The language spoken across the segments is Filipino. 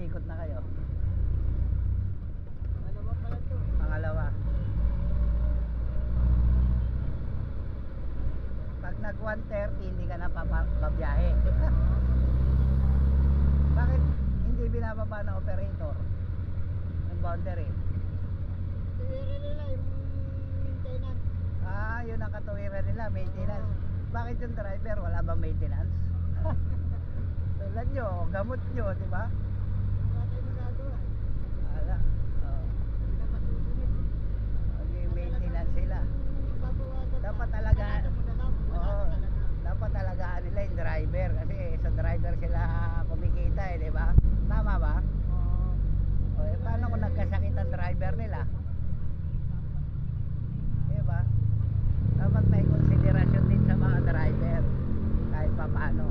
ikot na kayo? Dalawa pala to. Pangalawa. Pag nag 1:30 hindi ka na pabiyahe. Bakit hindi binababa ng operator ng boundary? Tuwiran nila yung maintenance. Ah, yun ang katuwiran nila, maintenance. Bakit yung driver wala bang maintenance? Tulad nyo, gamot nyo, di ba? Wala tayong magagawa. Wala. Oh. Hindi na masusunod. Okay, maintenance sila. Babawasan Dapat pa. talaga, Ano mo na lang, wala oo, na talaga. dapat talagaan nila yung driver kasi sa driver sila kumikita eh, di ba? Tama ba? Oo. O, eh, paano kung nagkasakit ang driver nila? Di ba? Dapat may konsiderasyon din sa mga driver kahit pa paano.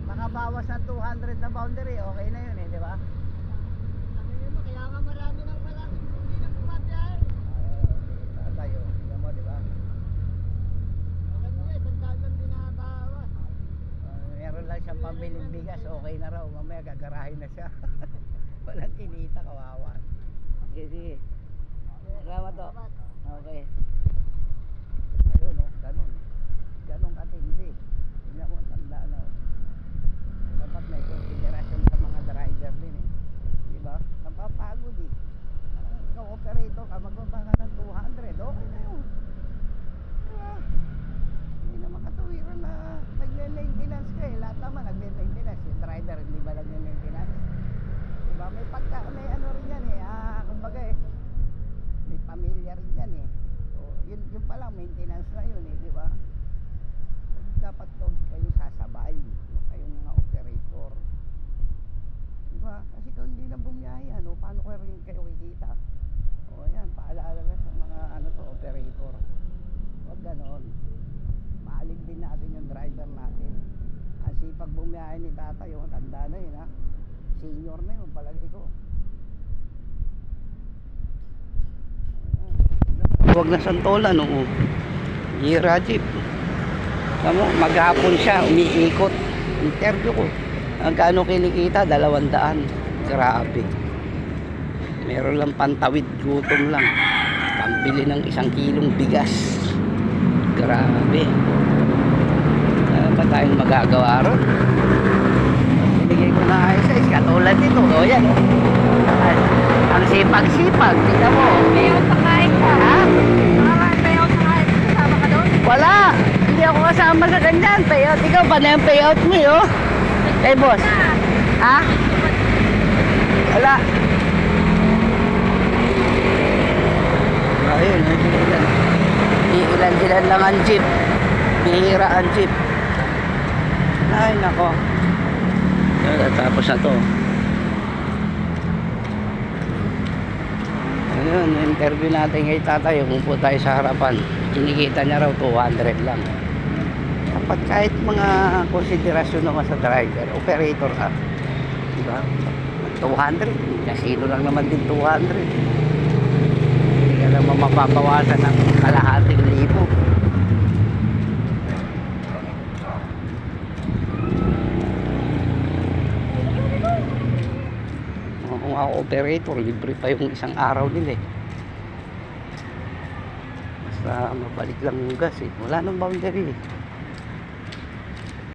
Makabawas ng 200 na boundary, okay na yun eh, di ba? Ano yun mo, kaya nga marami nang hindi na pumabiyahe. Tayo, tingnan mo, di ba? Alam niya, isang daan lang binabawas. Meron lang siyang pambiling bigas, okay na raw. Mamaya gagarahin na siya. Walang kinita, kawawa. Sige, sige. Salamat to. Okay. Ayun, no? Ganun. Ganun katindi. Tingnan mo, tanda na. Dapat may konsiderasyon sa mga driver din eh. Di ba? Napapagod eh. Ikaw operator ka, magbaba ka ng 200. Okay na yun. Diba? Hindi naman katuwiran na nagme-maintenance ka eh. Lahat naman nagme-maintenance. Yung driver hindi ba nagme-maintenance? Diba? May pagka, may ano rin yan eh. Kumbaga eh. May pamilya rin yan eh. So, yun pa lang maintenance na yun eh. Diba? Dapat huwag kayong sasabay. Huwag kayong mga operator. Diba? Kasi kung hindi na bumiyahe, ano, paano kayo rin kayo kikita? O yan, paalala na sa mga ano to, operator. Huwag ganon. Maalig din natin yung driver natin. Kasi pag bumiyahe ni tata, yung tanda na yun ha. Senior na yun, palagi ko. Huwag na santolan, oo. Ira jeep. Tamo, maghapon siya, umiikot. Interview ko. Ang gaano kinikita? 200. Grabe. Meron lang pantawid, gutom lang. Pambili ng 1 kilong bigas. Grabe. Ano ba tayong magagawa ron? Binigay ko na ayos. Katulad nito. O yan o. Ang sipag-sipag. Tingnan mo. Payout na kain ka. Ha? Payout na kain. Kasama ka doon? Wala. Hindi ako kasama sa ganyan. Payout. Ikaw pa na yung payout mo yun. Eh boss. Ha? Wala. Ayun. Iilan-ilan lang ang jeep. Bihira ang jeep. Ay nako. Tapos na to. Ayun, interview natin kay tatay. Umupo tayo sa harapan. Kinikita niya raw 200 lang. Dapat kahit mga konsiderasyon naman sa driver, operator ka. Diba? 200. Kasino lang naman din 200. Hindi ka lang mapapawasan ng kalahating libo. Kung ako operator, libre pa yung 1 araw nila eh. Basta mabalik lang yung gas eh. Wala nang boundary eh.